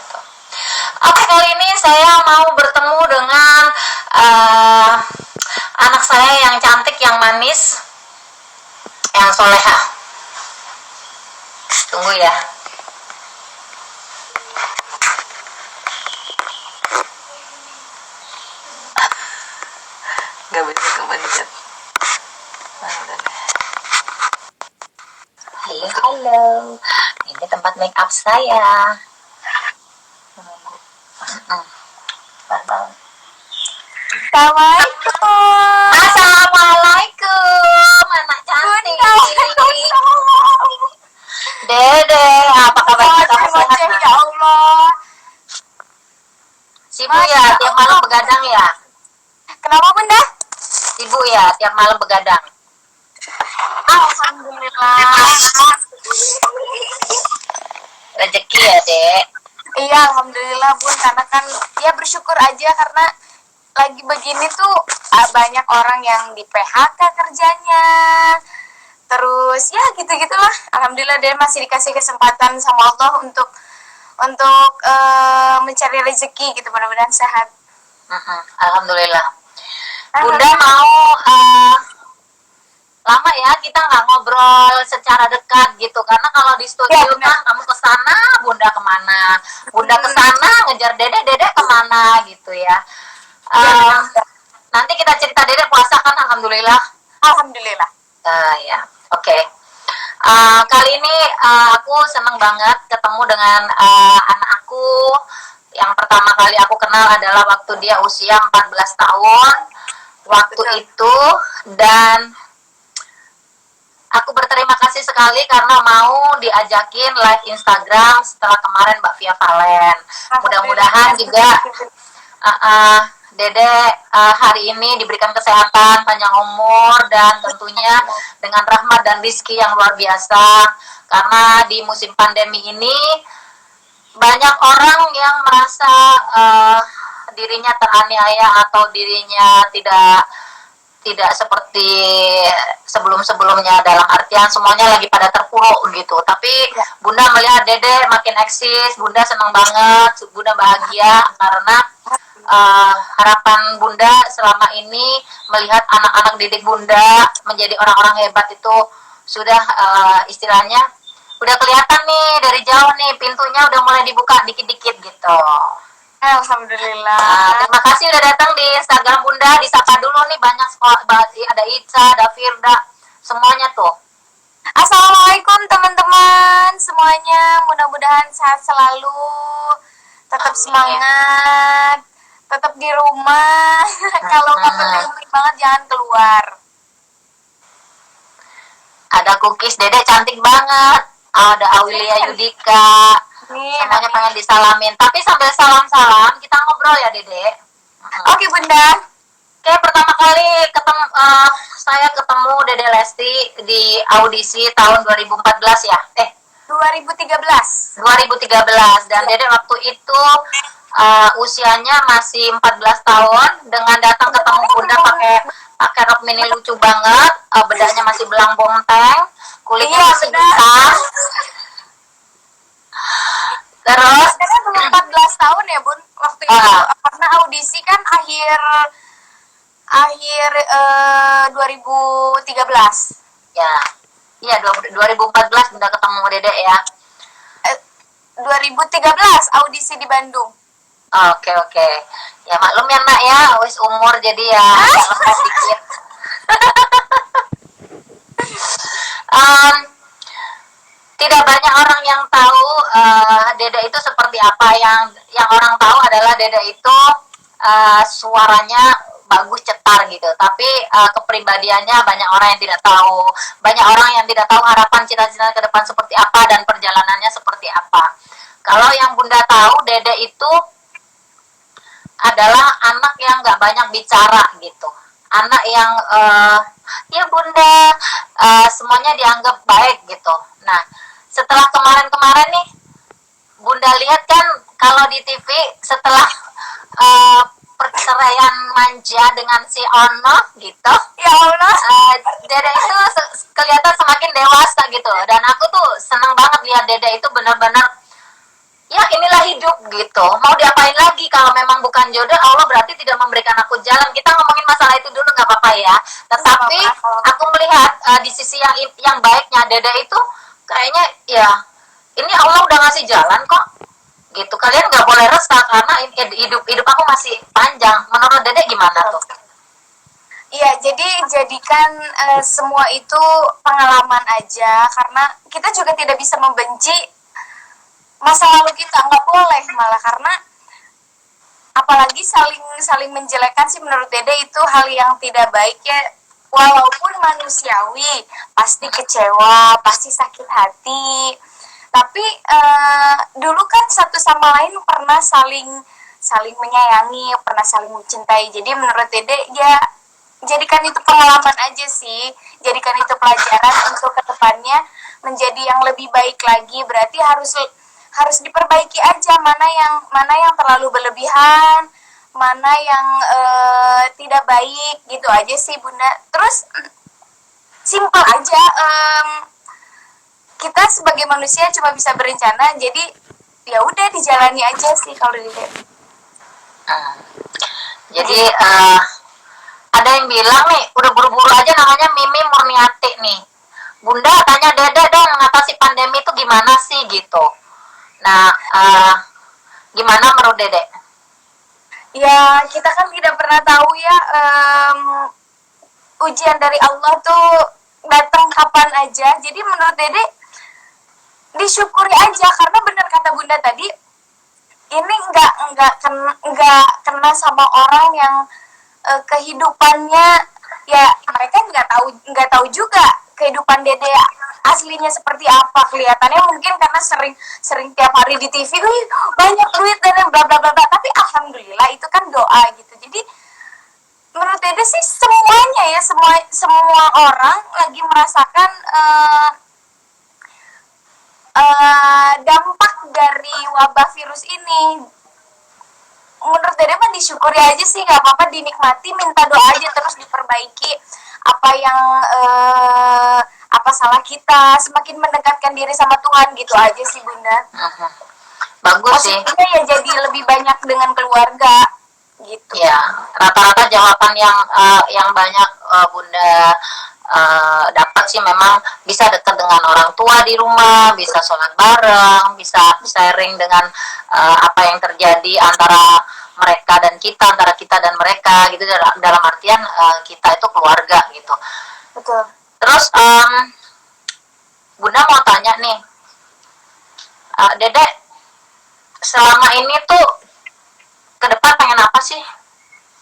gitu. Oke, kali ini saya mau bertemu dengan anak saya yang cantik, yang manis, yang soleha. Tunggu ya. Gak bisa kepencet. Halo. Ini tempat make up saya. Assalamualaikum. Assalamualaikum, anak cantik. Dede, apa kabar kamu, sehat? Ya Allah. Sibuk ya, tiap malam begadang ya? Kenapa Bunda? Sibuk ya, tiap malam begadang. Alhamdulillah. Rezeki ya, Dek. Iya, alhamdulillah Bun, karena kan ya bersyukur aja karena lagi begini tuh banyak orang yang di PHK kerjanya. Terus ya gitu-gitulah. Alhamdulillah dia masih dikasih kesempatan sama Allah untuk mencari rezeki gitu, mudah-mudahan sehat. Alhamdulillah. Bunda mau lama ya kita nggak ngobrol secara dekat gitu, karena kalau di studio kan kamu kesana, Bunda kemana, Bunda kesana ngejar Dede kemana gitu ya. Nanti kita cerita Dede puasa kan, alhamdulillah. Alhamdulillah. Ya, oke. Kali ini aku seneng banget ketemu dengan anak aku. Yang pertama kali aku kenal adalah waktu dia usia 14 tahun. Waktu itu, dan aku berterima kasih sekali karena mau diajakin live Instagram setelah kemarin Mbak Via Valen. Mudah-mudahan juga Dede hari ini diberikan kesehatan, panjang umur, dan tentunya dengan rahmat dan rizki yang luar biasa. Karena di musim pandemi ini banyak orang yang merasa dirinya teraniaya atau dirinya tidak seperti sebelum-sebelumnya, dalam artian semuanya lagi pada terpuruk gitu. Tapi Bunda melihat Dede makin eksis, Bunda senang banget, Bunda bahagia karena harapan Bunda selama ini melihat anak-anak didik Bunda menjadi orang-orang hebat itu sudah istilahnya udah kelihatan nih dari jauh nih, pintunya udah mulai dibuka dikit-dikit gitu. Alhamdulillah. Terima kasih udah datang di Instagram Bunda. Disapa dulu nih, banyak sekolah, ada Ica, ada Firda, semuanya tuh. Assalamualaikum teman-teman semuanya, mudah-mudahan sehat selalu, tetap semangat, tetap di rumah. Kalau nggak penting banget jangan keluar. Ada cookies, Dede cantik banget. Ada Aulia Yudika. Semuanya pengen disalamin. Tapi sambil salam-salam kita ngobrol ya, Dede. Oke Bunda. Oke, pertama kali saya ketemu Dede Lesti di audisi tahun 2014 ya. 2013. 2013, dan Dede waktu itu usianya masih 14 tahun, dengan datang ketemu Bunda pakai rok mini lucu banget, bedanya masih belang bonteng, kulitnya masih hitam. Terus belum 14 tahun ya Bun waktu itu, karena audisi kan akhir 2013. Ya. Iya, 2014 Bunda ketemu Dede ya. 2013 audisi di Bandung. Oke. Ya maklum ya Nak ya, wis umur jadi ya agak lemah dikit. Tidak banyak orang yang tahu Dede itu seperti apa. Yang orang tahu adalah Dede itu suaranya bagus, cetar gitu. Tapi kepribadiannya banyak orang yang tidak tahu. Banyak orang yang tidak tahu harapan cita-cita ke depan seperti apa dan perjalanannya seperti apa. Kalau yang Bunda tahu, Dede itu adalah anak yang nggak banyak bicara gitu. Anak yang ya Bunda semuanya dianggap baik gitu. Nah, setelah kemarin nih Bunda lihat kan kalau di TV setelah perceraian manja dengan si Ono gitu, ya Allah, Dede itu kelihatan semakin dewasa gitu. Dan aku tuh seneng banget lihat Dede itu benar-benar ya inilah hidup hidup gitu. Mau diapain lagi kalau memang bukan jodoh, Allah berarti tidak memberikan aku jalan. Kita ngomongin masalah itu dulu nggak apa-apa ya. Tetapi aku melihat di sisi yang baiknya Dede itu kayaknya ya ini Allah udah ngasih jalan kok. Gitu. Kalian nggak boleh resah karena hidup aku masih panjang. Menurut Dede gimana tuh? Iya, jadi jadikan semua itu pengalaman aja, karena kita juga tidak bisa membenci masa lalu kita, nggak boleh malah, karena apalagi saling menjelekkan sih menurut Dede itu hal yang tidak baik ya. Walaupun manusiawi, pasti kecewa, pasti sakit hati, tapi dulu kan satu sama lain pernah saling menyayangi, pernah saling mencintai. Jadi menurut Dede ya jadikan itu pengalaman aja sih, jadikan itu pelajaran untuk kedepannya menjadi yang lebih baik lagi. Berarti harus diperbaiki aja mana yang terlalu berlebihan, mana yang tidak baik, gitu aja sih Bunda. Terus simpel aja, kita sebagai manusia cuma bisa berencana, jadi ya udah dijalani aja sih kalau dilihat. Jadi ada yang bilang nih, udah buru-buru aja, namanya Mimi Murniati nih. Bunda tanya Dede dong, mengatasi pandemi itu gimana sih gitu. Nah, gimana menurut Dede? Ya, kita kan tidak pernah tahu ya, ujian dari Allah tuh datang kapan aja. Jadi menurut Dede disyukuri aja, karena benar kata Bunda tadi, ini nggak kena sama orang yang kehidupannya ya mereka nggak tahu juga kehidupan Dede aslinya seperti apa. Kelihatannya mungkin karena sering tiap hari di TV, wih banyak duit dan bla bla bla, tapi alhamdulillah itu kan doa gitu. Jadi menurut Dede sih semuanya ya, semua orang lagi merasakan dampak dari wabah virus ini. Menurut Dede mah disyukuri aja sih, nggak apa-apa, dinikmati, minta doa aja, terus diperbaiki apa salah kita, semakin mendekatkan diri sama Tuhan, gitu aja sih Bunda. Bagus sih. Maksudnya ya jadi lebih banyak dengan keluarga gitu. Ya, rata-rata jawaban yang banyak Bunda dapat sih memang bisa dekat dengan orang tua di rumah, bisa sholat bareng, bisa sharing dengan apa yang terjadi antara mereka dan kita, antara kita dan mereka gitu, dalam artian kita itu keluarga gitu. Betul. Terus Bunda mau tanya nih, Dede selama ini tuh ke depan pengen apa sih?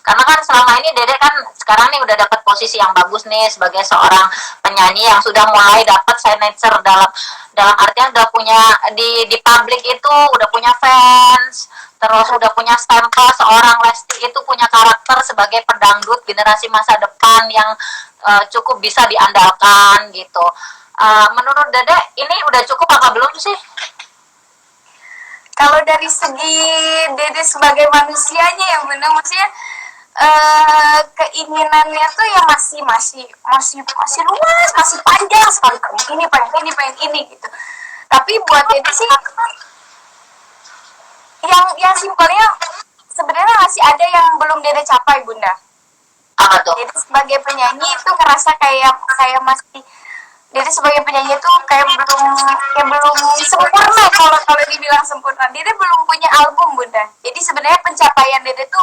Karena kan selama ini Dede kan sekarang nih udah dapat posisi yang bagus nih sebagai seorang penyanyi yang sudah mulai dapat signature dalam artian udah punya di publik itu udah punya fans, terus udah punya stempel seorang Lesti itu punya karakter sebagai pedangdut generasi masa depan yang cukup bisa diandalkan gitu. Menurut Dede ini udah cukup apa belum sih? Kalau dari segi Dede sebagai manusianya yang benar, maksudnya keinginannya tuh ya masih luas, masih panjang sekali, pengen ini gitu. Tapi buat Dede sih yang simpelnya sebenarnya masih ada yang belum Dede capai Bunda. Apa tuh? Dede sebagai penyanyi itu ngerasa kayak masih, Dede sebagai penyanyi itu kayak belum sempurna. Kalau dibilang sempurna, Dede belum punya album Bunda. Jadi sebenarnya pencapaian Dede tuh,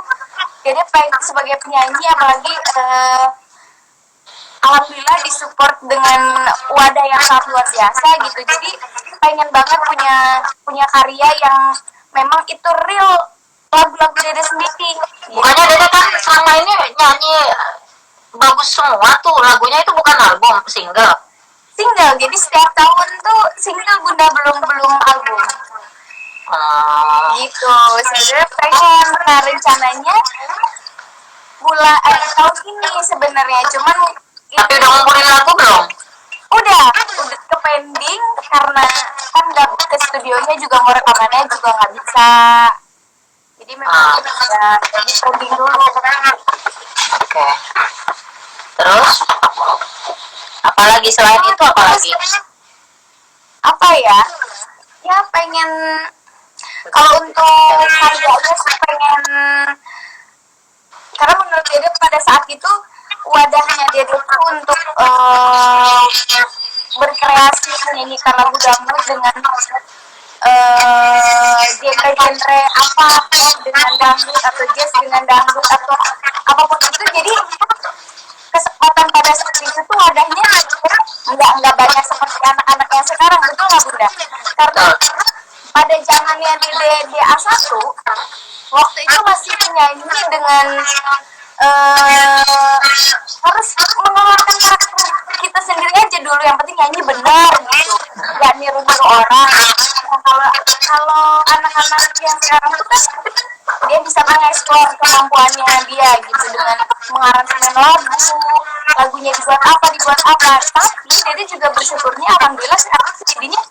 Dede sebagai penyanyi apalagi alhamdulillah disupport dengan wadah yang sangat luar biasa gitu. Jadi pengen banget punya karya yang memang itu real, lagu-lagu Dede sendiri. Bukannya Dede kan selama ini nyanyi bagus semua tuh lagunya, itu bukan album, single. Jadi setiap tahun tuh single Bunda, belum album. Gitu. Sebenarnya pengen, nah rencananya tahun ini sebenarnya, cuman tapi udah ngumpulin lagu belum? Udah ke pending karena kan nggak ke studionya juga, mau rekamannya juga nggak bisa. Jadi memang udah di pending dulu. Oke. Terus apalagi selain itu, apalagi? Apa ya? Ya pengen Kalau untuk karyanya sih pengen, karena menurut Dede pada saat itu wadahnya Dede tuh untuk berkreasi menyanyikan lagu dangdut dengan genre-genre apa, pop dengan dangdut atau jazz dengan dangdut atau apapun itu. Jadi kesempatan pada saat itu tuh wadahnya nggak banyak seperti anak-anak yang sekarang, betul nggak Bunda? Karena pada zamannya di A1 waktu itu masih penyanyi dengan harus mengeluarkan karakter kita sendiri aja dulu, yang penting nyanyi benar gitu, nggak niru-niru orang. Nah, kalau anak-anak yang sekarang tuh kan dia bisa mengeksplor kemampuannya dia gitu dengan mengaransemen lagunya dibuat apa, tapi dia juga bersyukurnya alhamdulillah sekarang jadinya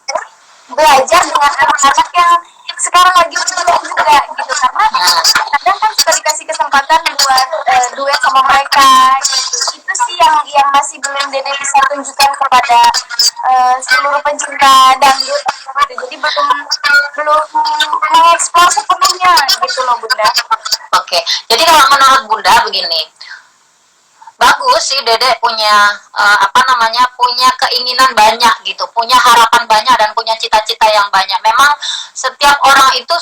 belajar dengan anak-anak yang sekarang lagi belajar juga gitu, karena kadang kan suka dikasih kesempatan buat duet sama mereka gitu. Itu sih yang masih belum Dede bisa tunjukkan kepada seluruh pencinta dangdut gitu. Jadi belum mengeksplor sepenuhnya gitu loh Bunda. Oke, jadi kalau menurut Bunda begini, bagus sih Dede punya punya keinginan banyak gitu, punya harapan banyak dan punya cita-cita yang banyak. Memang setiap orang itu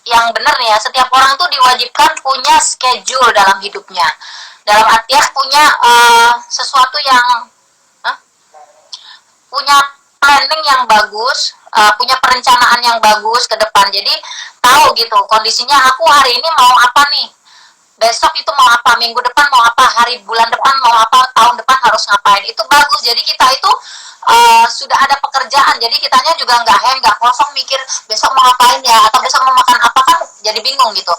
yang benar nih ya, setiap orang tuh diwajibkan punya schedule dalam hidupnya, dalam artian punya sesuatu yang punya planning yang bagus, punya perencanaan yang bagus ke depan. Jadi tahu gitu kondisinya, aku hari ini mau apa nih, besok itu mau apa, minggu depan mau apa, bulan depan mau apa, tahun depan harus ngapain. Itu bagus. Jadi kita itu sudah ada pekerjaan, jadi kitanya juga nggak kosong mikir besok mau ngapain ya, atau besok mau makan apa, kan jadi bingung gitu.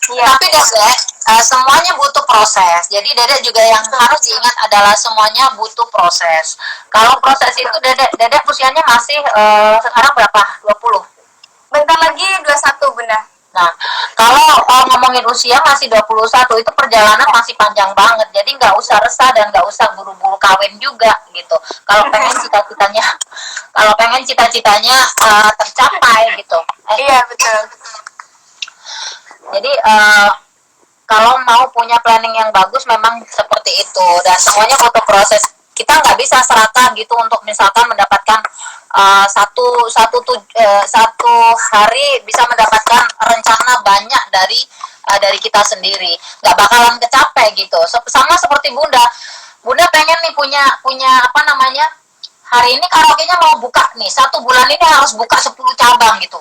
Tapi Dede, semuanya butuh proses. Jadi Dede juga yang harus diingat adalah semuanya butuh proses. Kalau proses itu Dede usianya masih sekarang berapa? 20? Bentar lagi 21 Bunda. Nah, kalau ngomongin usia masih 21, itu perjalanan masih panjang banget. Jadi nggak usah resah dan nggak usah buru-buru kawin juga gitu. Kalau pengen cita-citanya tercapai gitu. Iya betul. Jadi kalau mau punya planning yang bagus memang seperti itu, dan semuanya butuh proses. Kita nggak bisa serakah gitu untuk misalkan mendapatkan satu hari bisa mendapatkan rencana banyak dari kita sendiri, nggak bakalan kecapai gitu. Sama seperti Bunda pengen nih punya hari ini karaoke-nya mau buka nih, 1 bulan ini harus buka 10 cabang gitu.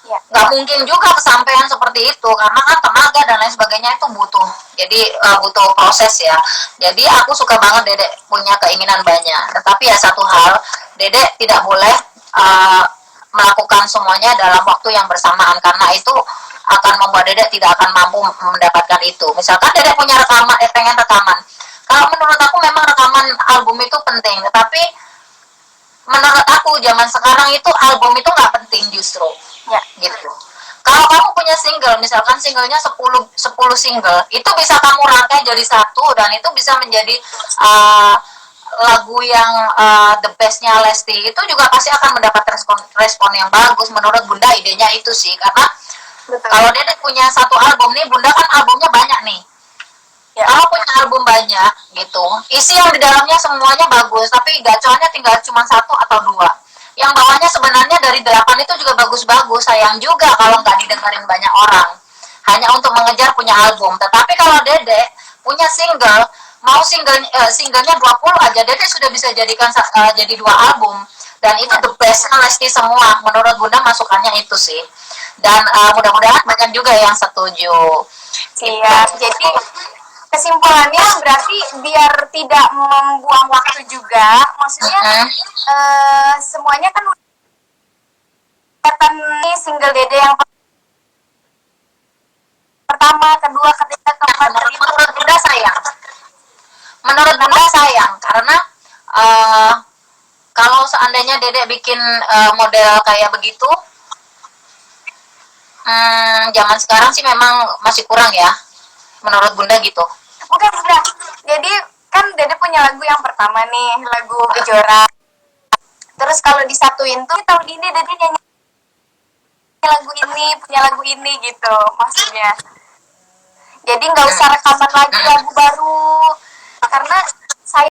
Nggak mungkin juga kesampaian seperti itu, karena kan tenaga dan lain sebagainya itu butuh. Jadi butuh proses ya. Jadi aku suka banget Dede punya keinginan banyak. Tetapi ya satu hal, Dede tidak boleh melakukan semuanya dalam waktu yang bersamaan, karena itu akan membuat Dede tidak akan mampu mendapatkan itu. Misalkan Dede punya pengen rekaman. Kalau menurut aku memang rekaman album itu penting, tetapi menurut aku zaman sekarang itu album itu nggak penting justru. Ya, gitu. Kalau kamu punya single, misalkan singlenya 10 single, itu bisa kamu rangkai jadi satu, dan itu bisa menjadi lagu yang the bestnya Lesti. Itu juga pasti akan mendapat respon yang bagus. Menurut Bunda idenya itu sih, karena kalau Dede punya satu album nih, Bunda kan albumnya banyak nih. Ya. Kalau punya album banyak gitu, isi yang di dalamnya semuanya bagus, tapi gacoannya tinggal cuma 1 atau 2. Yang bawahnya sebenarnya dari 8 itu juga bagus-bagus. Sayang juga kalau nggak didengarin banyak orang, hanya untuk mengejar punya album. Tetapi kalau Dede punya single, mau singlenya 20 aja, Dede sudah bisa jadikan jadi 2 album, dan itu the best Lesti semua. Menurut Bunda masukannya itu sih, dan mudah-mudahan banyak juga yang setuju. Iya, jadi kesimpulannya berarti biar tidak membuang waktu juga, maksudnya semuanya kan kelihatan nih single Dede yang pertama, kedua, ketiga, keempat. Menurut Bunda sayang karena kalau seandainya Dede bikin model kayak begitu, zaman sekarang sih memang masih kurang ya, menurut Bunda gitu. Bukan Bunda, jadi kan Dede punya lagu yang pertama nih, lagu Kejora. Terus kalau disatuin tuh tahun ini Dede nyanyi punya lagu ini gitu maksudnya. Jadi nggak usah rekaman lagi lagu